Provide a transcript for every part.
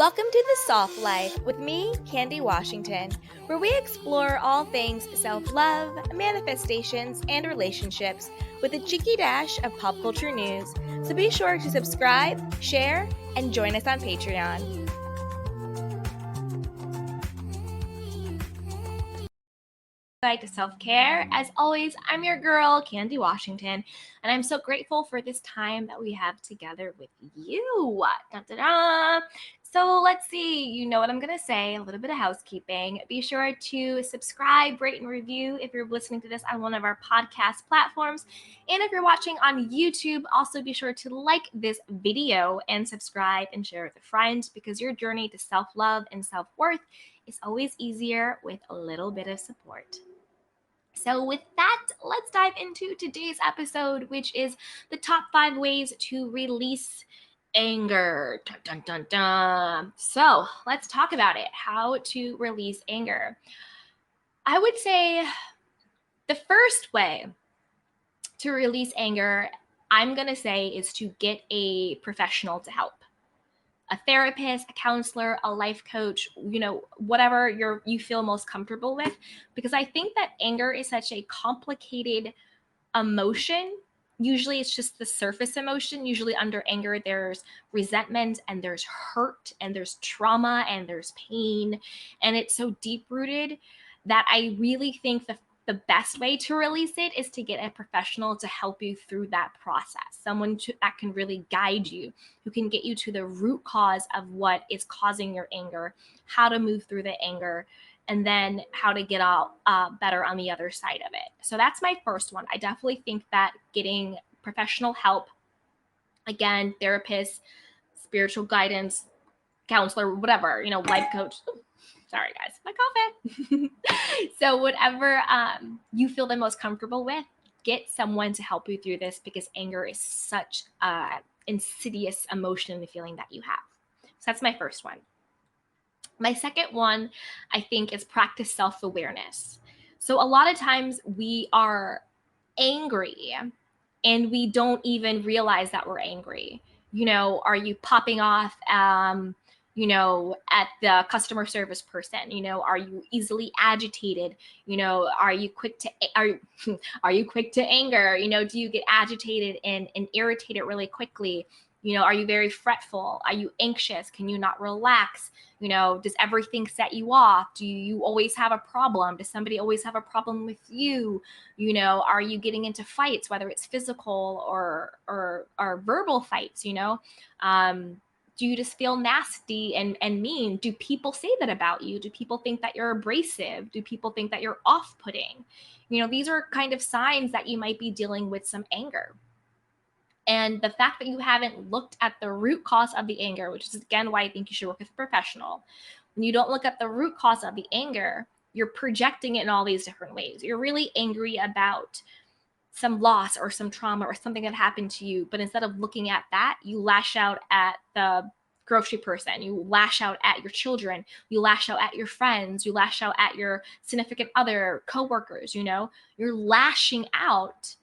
Welcome to The Soft Life with me, Candy Washington, where we explore all things self love, manifestations, and relationships with a cheeky dash of pop culture news. So be sure to subscribe, share, and join us on Patreon. Guide to self-care. As always, I'm your girl, Candy Washington, and I'm so grateful for this time that we have together with you. Dun, dun, dun. So let's see, you know what I'm going to say, a little bit of housekeeping. Be sure to subscribe, rate, and review if you're listening to this on one of our podcast platforms. And if you're watching on YouTube, also be sure to like this video and subscribe and share with a friend, because your journey to self-love and self-worth is always easier with a little bit of support. So with that, let's dive into today's episode, which is the top 5 ways to release anger. Dun, dun, dun, dun. So let's talk about it. How to release anger. I would say the first way to release anger, I'm going to say, is to get a professional to help. A therapist, a counselor, a life coach, whatever you feel most comfortable with, because I think that anger is such a complicated emotion. Usually it's just the surface emotion. Usually under anger, there's resentment and there's hurt and there's trauma and there's pain. And it's so deep rooted that I really think the best way to release it is to get a professional to help you through that process. Someone that can really guide you, who can get you to the root cause of what is causing your anger, how to move through the anger, and then how to get out better on the other side of it. So that's my first one. I definitely think that getting professional help, again, therapist, spiritual guidance, counselor, whatever, life coach. Sorry, guys, my coffee. So whatever you feel the most comfortable with, get someone to help you through this, because anger is such an insidious emotion and feeling that you have. So that's my first one. My second one, I think, is practice self-awareness. So a lot of times we are angry and we don't even realize that we're angry. Are you popping off, at the customer service person? Are you easily agitated? Are you quick to are you quick to anger? Do you get agitated and irritated really quickly? Are you very fretful? Are you anxious? Can you not relax? Does everything set you off? Do you always have a problem? Does somebody always have a problem with you? Are you getting into fights, whether it's physical or verbal fights? Do you just feel nasty and mean? Do people say that about you? Do people think that you're abrasive? Do people think that you're off-putting? These are kind of signs that you might be dealing with some anger. And the fact that you haven't looked at the root cause of the anger, which is again why I think you should work with a professional. When you don't look at the root cause of the anger, you're projecting it in all these different ways. You're really angry about some loss or some trauma or something that happened to you. But instead of looking at that, you lash out at the grocery person, you lash out at your children, you lash out at your friends, you lash out at your significant other, coworkers. You're lashing out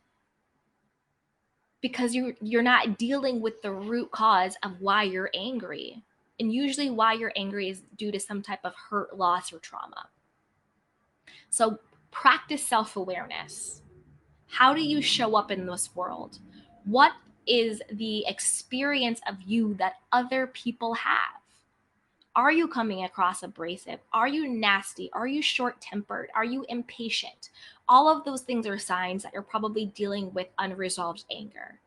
because you're not dealing with the root cause of why you're angry. And usually why you're angry is due to some type of hurt, loss, or trauma. So practice self-awareness. How do you show up in this world? What is the experience of you that other people have? Are you coming across abrasive? Are you nasty? Are you short-tempered? Are you impatient? All of those things are signs that you're probably dealing with unresolved anger.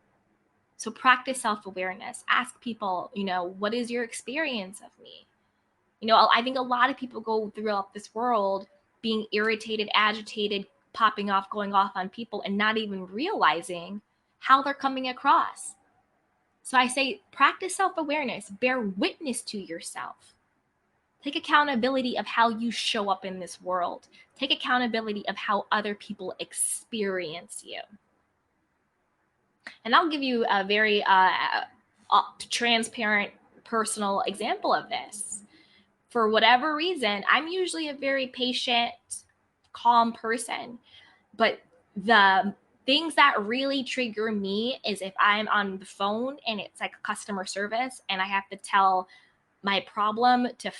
So practice self-awareness. Ask people, what is your experience of me? I think a lot of people go throughout this world being irritated, agitated, popping off, going off on people, and not even realizing how they're coming across. So I say practice self-awareness. Bear witness to yourself. Take accountability of how you show up in this world. Take accountability of how other people experience you. And I'll give you a very transparent, personal example of this. For whatever reason, I'm usually a very patient, calm person. But the things that really trigger me is if I'm on the phone and it's like customer service and I have to tell my problem to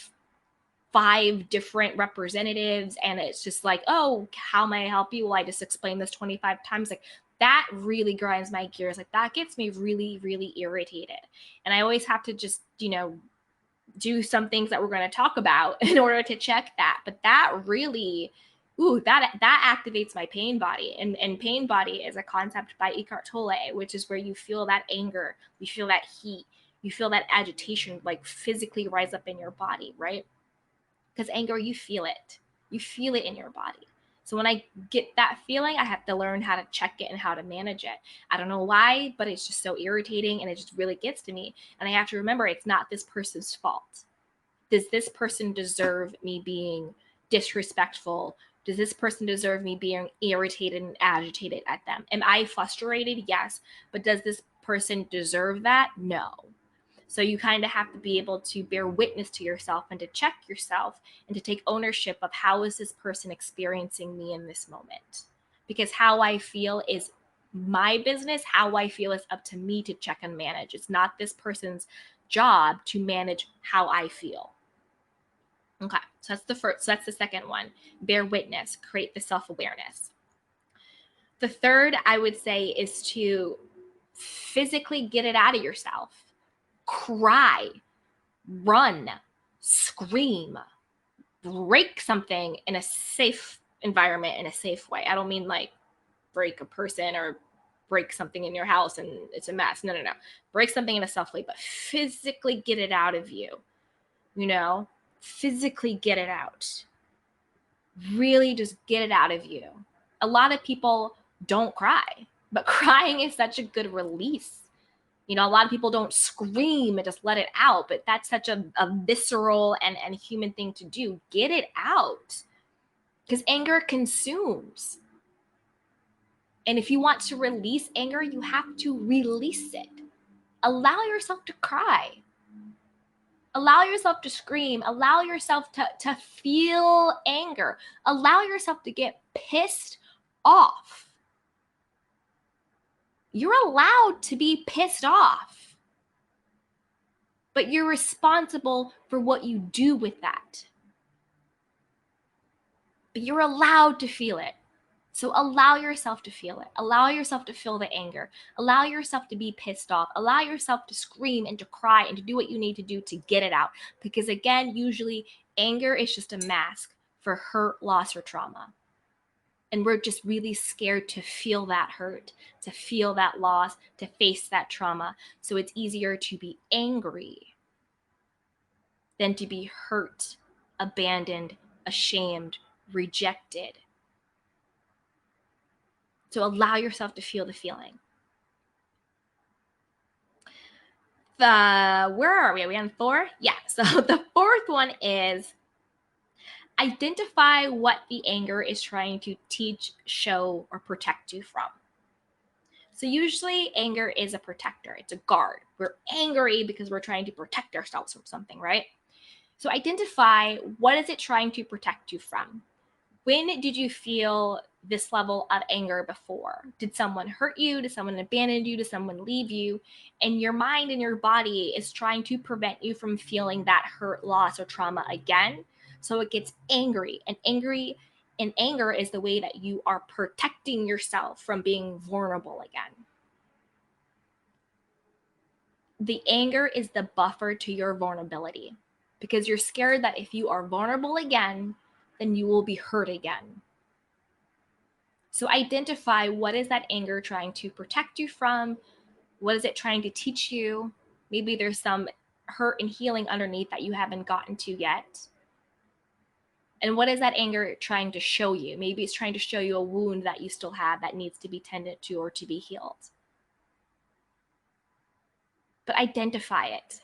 5 different representatives, and it's just like, oh, how may I help you? Well, I just explained this 25 times. Like, that really grinds my gears. Like, that gets me really, really irritated. And I always have to just, do some things that we're going to talk about in order to check that. But that really, that activates my pain body. And pain body is a concept by Eckhart Tolle, which is where you feel that anger, you feel that heat, you feel that agitation, like physically rise up in your body, right? Because anger, you feel it in your body. So when I get that feeling, I have to learn how to check it and how to manage it. I don't know why, but it's just so irritating and it just really gets to me. And I have to remember, it's not this person's fault. Does this person deserve me being disrespectful? Does this person deserve me being irritated and agitated at them? Am I frustrated? Yes. But does this person deserve that? No. So you kind of have to be able to bear witness to yourself and to check yourself and to take ownership of, how is this person experiencing me in this moment? Because how I feel is my business. How I feel is up to me to check and manage. It's not this person's job to manage how I feel. Okay, so that's the first. So that's the second one. Bear witness, create the self-awareness. The third, I would say, is to physically get it out of yourself. Cry, run, scream, break something in a safe environment, in a safe way. I don't mean like break a person or break something in your house and it's a mess. No. Break something in a soft way, but physically get it out of you. Physically get it out. Really just get it out of you. A lot of people don't cry, but crying is such a good release. A lot of people don't scream and just let it out, but that's such a visceral and human thing to do. Get it out, because anger consumes. And if you want to release anger, you have to release it. Allow yourself to cry. Allow yourself to scream. Allow yourself to feel anger. Allow yourself to get pissed off. You're allowed to be pissed off, but you're responsible for what you do with that. But you're allowed to feel it. So allow yourself to feel it. Allow yourself to feel the anger. Allow yourself to be pissed off. Allow yourself to scream and to cry and to do what you need to do to get it out. Because again, usually anger is just a mask for hurt, loss, or trauma. And we're just really scared to feel that hurt, to feel that loss, to face that trauma. So it's easier to be angry than to be hurt, abandoned, ashamed, rejected. So allow yourself to feel the feeling. Where are we? Are we on 4? Yeah. So the fourth one is identify what the anger is trying to teach, show, or protect you from. So usually anger is a protector. It's a guard. We're angry because we're trying to protect ourselves from something, right? So identify, what is it trying to protect you from? When did you feel this level of anger before? Did someone hurt you? Did someone abandon you? Did someone leave you? And your mind and your body is trying to prevent you from feeling that hurt, loss, or trauma again. So it gets angry. And anger is the way that you are protecting yourself from being vulnerable again. The anger is the buffer to your vulnerability, because you're scared that if you are vulnerable again, then you will be hurt again. So identify, what is that anger trying to protect you from? What is it trying to teach you? Maybe there's some hurt and healing underneath that you haven't gotten to yet. And what is that anger trying to show you? Maybe it's trying to show you a wound that you still have that needs to be tended to or to be healed. But identify it.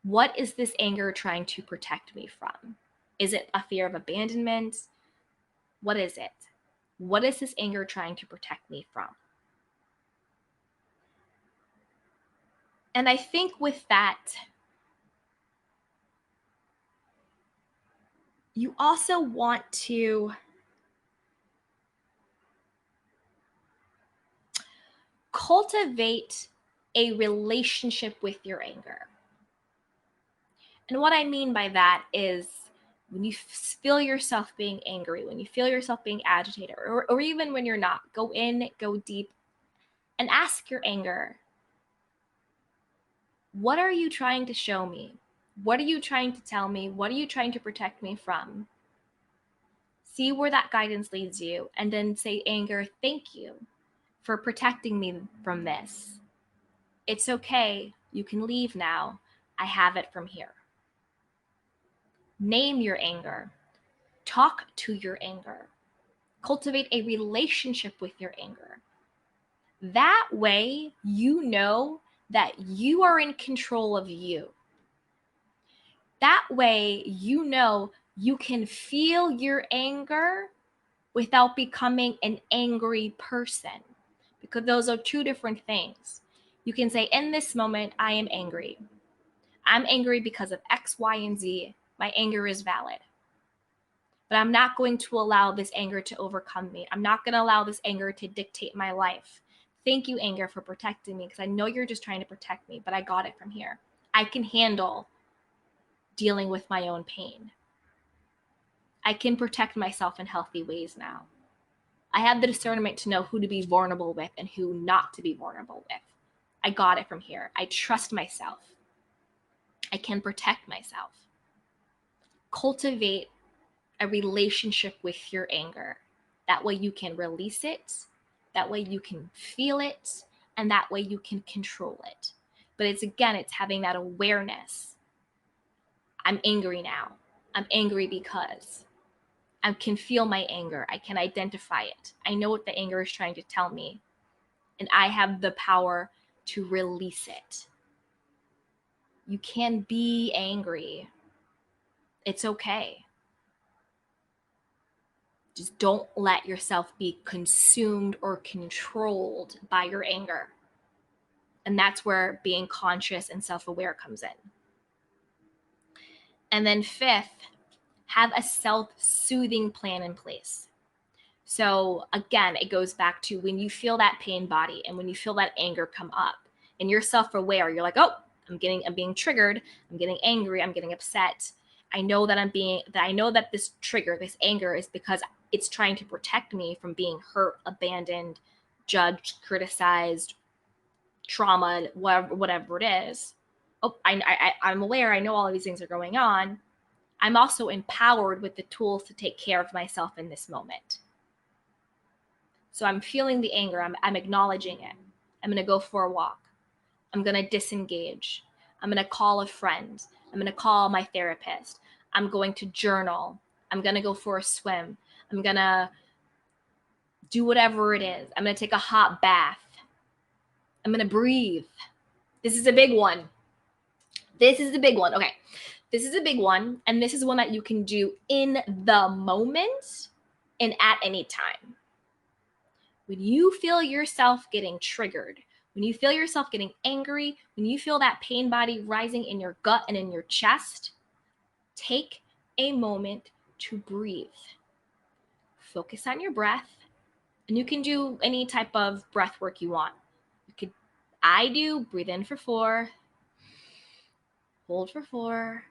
What is this anger trying to protect me from? Is it a fear of abandonment? What is it? What is this anger trying to protect me from? And I think with that, you also want to cultivate a relationship with your anger. And what I mean by that is when you feel yourself being angry, when you feel yourself being agitated, or even when you're not, go in, go deep, and ask your anger, what are you trying to show me? What are you trying to tell me? What are you trying to protect me from? See where that guidance leads you, and then say, anger, thank you for protecting me from this. It's okay. You can leave now. I have it from here. Name your anger. Talk to your anger. Cultivate a relationship with your anger. That way, you know that you are in control of you. That way, you know you can feel your anger without becoming an angry person, because those are two different things. You can say, in this moment, I am angry. I'm angry because of X, Y, and Z. My anger is valid. But I'm not going to allow this anger to overcome me. I'm not going to allow this anger to dictate my life. Thank you, anger, for protecting me, because I know you're just trying to protect me, but I got it from here. I can handle dealing with my own pain. I can protect myself in healthy ways now. I have the discernment to know who to be vulnerable with and who not to be vulnerable with. I got it from here. I trust myself. I can protect myself. Cultivate a relationship with your anger. That way you can release it. That way you can feel it. And that way you can control it. But it's having that awareness. I'm angry now. I'm angry because I can feel my anger. I can identify it. I know what the anger is trying to tell me. And I have the power to release it. You can be angry. It's okay. Just don't let yourself be consumed or controlled by your anger. And that's where being conscious and self-aware comes in. And then fifth, have a self-soothing plan in place. So again, it goes back to when you feel that pain body and when you feel that anger come up and you're self-aware, you're like, oh, I'm being triggered. I'm getting angry. I'm getting upset. I know that this trigger, this anger is because it's trying to protect me from being hurt, abandoned, judged, criticized, trauma, whatever it is. Oh, I'm aware. I know all of these things are going on. I'm also empowered with the tools to take care of myself in this moment. So I'm feeling the anger. I'm acknowledging it. I'm going to go for a walk. I'm going to disengage. I'm going to call a friend. I'm going to call my therapist. I'm going to journal. I'm going to go for a swim. I'm going to do whatever it is. I'm going to take a hot bath. I'm going to breathe. This is a big one. Okay. This is a big one. And this is one that you can do in the moment and at any time. When you feel yourself getting triggered, when you feel yourself getting angry, when you feel that pain body rising in your gut and in your chest, take a moment to breathe. Focus on your breath, and you can do any type of breath work you want. I do breathe in for 4, hold for 4,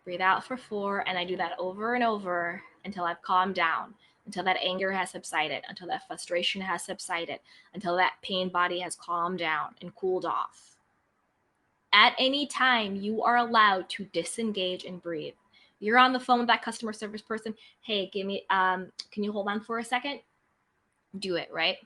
breathe out for 4, and I do that over and over until I've calmed down, until that anger has subsided, until that frustration has subsided, until that pain body has calmed down and cooled off. At any time, you are allowed to disengage and breathe. You're on the phone with that customer service person. Hey, can you hold on for a second? Do it, right?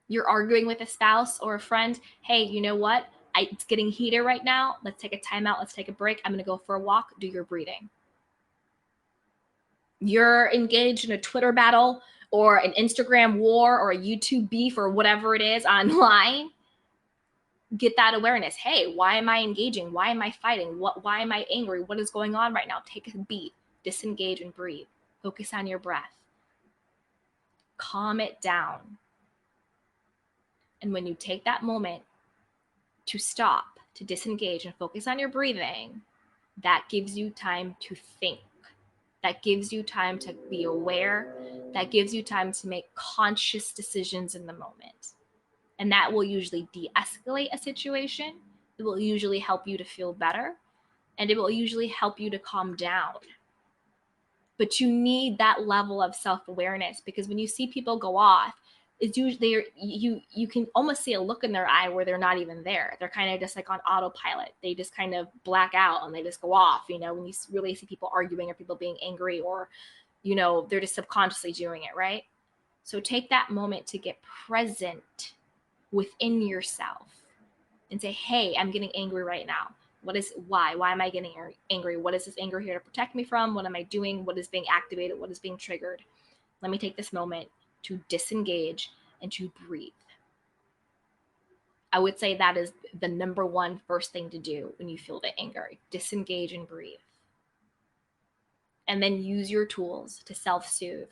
You're arguing with a spouse or a friend. Hey, you know what? It's getting heated right now. Let's take a timeout. Let's take a break. I'm going to go for a walk. Do your breathing. You're engaged in a Twitter battle or an Instagram war or a YouTube beef or whatever it is online. Get that awareness. Hey, why am I engaging? Why am I fighting? Why am I angry? What is going on right now? Take a beat, disengage and breathe. Focus on your breath. Calm it down. And when you take that moment to stop, to disengage and focus on your breathing, that gives you time to think. That gives you time to be aware. That gives you time to make conscious decisions in the moment. And that will usually de-escalate a situation. It will usually help you to feel better. and it will usually help you to calm down. But you need that level of self-awareness, because when you see people go off, it's usually you can almost see a look in their eye where they're not even there. They're kind of just like on autopilot. They just kind of black out and they just go off. When you really see people arguing or people being angry, or they're just subconsciously doing it, right? So take that moment to get present within yourself and say, hey, I'm getting angry right now. Why am I getting angry? What is this anger here to protect me from? What am I doing? What is being activated? What is being triggered? Let me take this moment to disengage and to breathe. I would say that is the number one first thing to do when you feel the anger. Disengage and breathe. And then use your tools to self-soothe.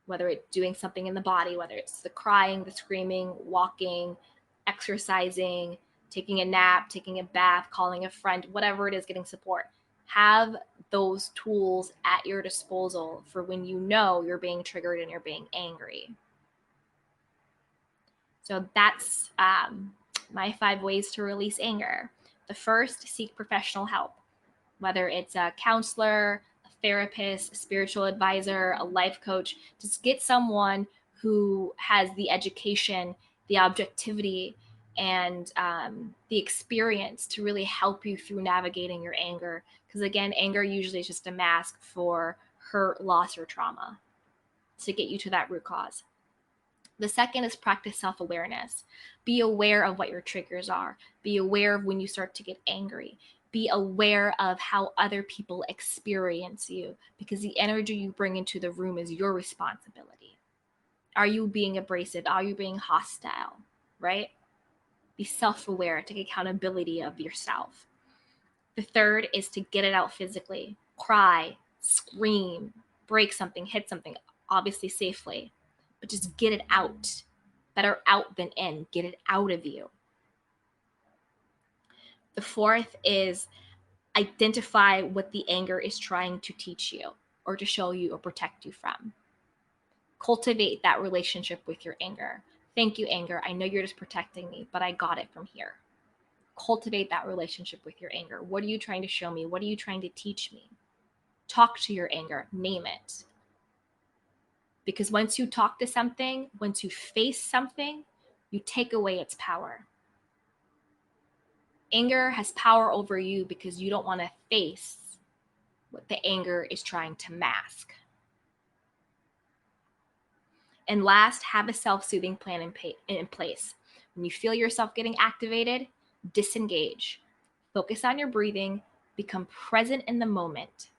Whether it's doing something in the body, whether it's the crying, the screaming, walking, exercising, taking a nap, taking a bath, calling a friend, whatever it is, getting support. Have those tools at your disposal for when you're being triggered and you're being angry. So that's my 5 ways to release anger. The first, seek professional help, whether it's a counselor, a therapist, a spiritual advisor, a life coach. Just get someone who has the education, the objectivity, and the experience to really help you through navigating your anger. Because again, anger usually is just a mask for hurt, loss, or trauma, to get you to that root cause. The second is practice self-awareness. Be aware of what your triggers are. Be aware of when you start to get angry. Be aware of how other people experience you, because the energy you bring into the room is your responsibility. Are you being abrasive? Are you being hostile? Right? Be self-aware. Take accountability of yourself. The third is to get it out physically. Cry, scream, break something, hit something, obviously safely, but just get it out. Better out than in. Get it out of you. The fourth is identify what the anger is trying to teach you or to show you or protect you from. Cultivate that relationship with your anger. Thank you, anger. I know you're just protecting me, but I got it from here. Cultivate that relationship with your anger. What are you trying to show me? What are you trying to teach me? Talk to your anger. Name it. Because once you talk to something, once you face something, you take away its power. Anger has power over you because you don't want to face what the anger is trying to mask. And last, have a self-soothing plan in place. When you feel yourself getting activated, disengage. Focus on your breathing, become present in the moment,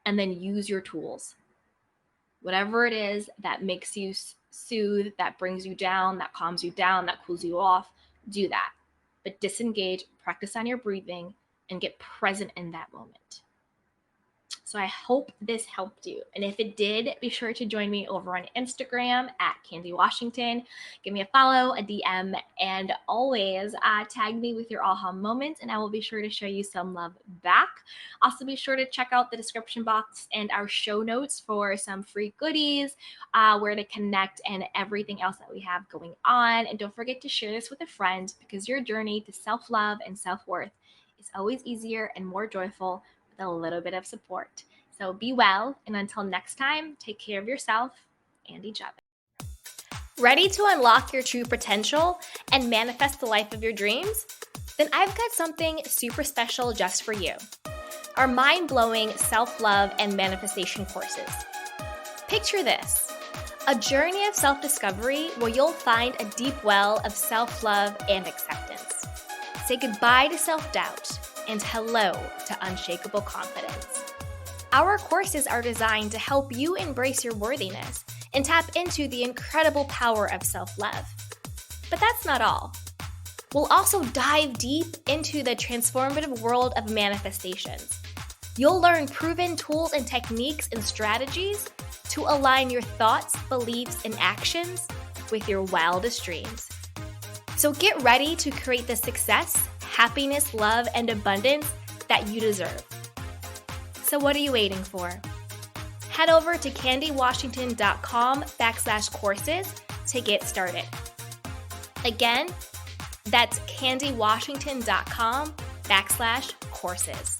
and then use your tools. Whatever it is that makes you soothe, that brings you down, that calms you down, that cools you off, do that. But disengage, practice on your breathing, and get present in that moment. So I hope this helped you. And if it did, be sure to join me over on Instagram at Candy Washington. Give me a follow, a DM, and always tag me with your aha moments, and I will be sure to show you some love back. Also, be sure to check out the description box and our show notes for some free goodies, where to connect, and everything else that we have going on. And don't forget to share this with a friend, because your journey to self-love and self-worth is always easier and more joyful with a little bit of support. So be well, and until next time, take care of yourself and each other. Ready to unlock your true potential and manifest the life of your dreams? Then I've got something super special just for you. Our mind-blowing self-love and manifestation courses. Picture this: a journey of self-discovery where you'll find a deep well of self-love and acceptance. Say goodbye to self-doubt and hello to unshakable confidence. Our courses are designed to help you embrace your worthiness and tap into the incredible power of self-love. But that's not all. We'll also dive deep into the transformative world of manifestations. You'll learn proven tools and techniques and strategies to align your thoughts, beliefs, and actions with your wildest dreams. So get ready to create the success, happiness, love, and abundance that you deserve. So what are you waiting for? Head over to candywashington.com/courses to get started. Again, that's candywashington.com www.candywash.com/courses.